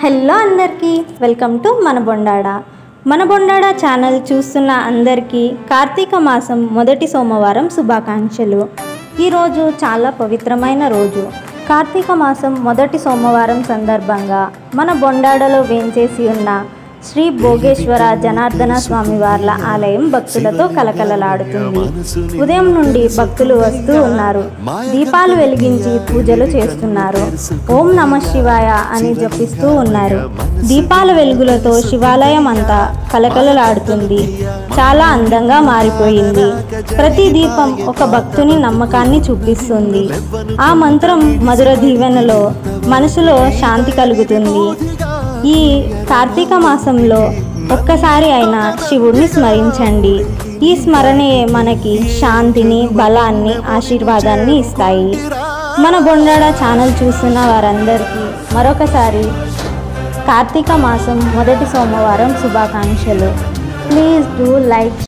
Hello అందరికీ welcome to మన Bondada channel చూస్తున్న అందరికీ కార్తీక మాసం మొదటి సోమవారం శుభాకాంక్షలు। ఈరోజు చాలా పవిత్రమైన రోజు। కార్తీక మాసం మొదటి సోమవారం సందర్భంగా మన బొండాడలో వేంచేసి ఉన్న శ్రీ భోగేశ్వర జనార్దన స్వామి వార్ల ఆలయం భక్తులతో కలకలలాడుతుంది। ఉదయం నుండి భక్తులు వస్తూ ఉన్నారు, దీపాలు వెలిగించి పూజలు చేస్తున్నారు, ఓం నమః శివాయ అని జపిస్తూ ఉన్నారు। దీపాల వెలుగులతో శివాలయం అంతా కలకలలాడుతుంది, చాలా అందంగా మారిపోయింది। ప్రతి దీపం ఒక భక్తుని నమ్మకాన్ని చూపిస్తుంది। ఆ మంత్రం మధుర దీవెనలో మనసులో శాంతి కలుగుతుంది। ఈ కార్తీక మాసంలో ఒక్కసారి అయినా శివుడిని స్మరించండి। ఈ స్మరణే మనకి శాంతిని, బలాన్ని, ఆశీర్వాదాన్ని ఇస్తాయి। మన బొండాడ ఛానల్ చూస్తున్న వారందరికీ మరొకసారి కార్తీక మాసం మొదటి సోమవారం శుభాకాంక్షలు। Please do like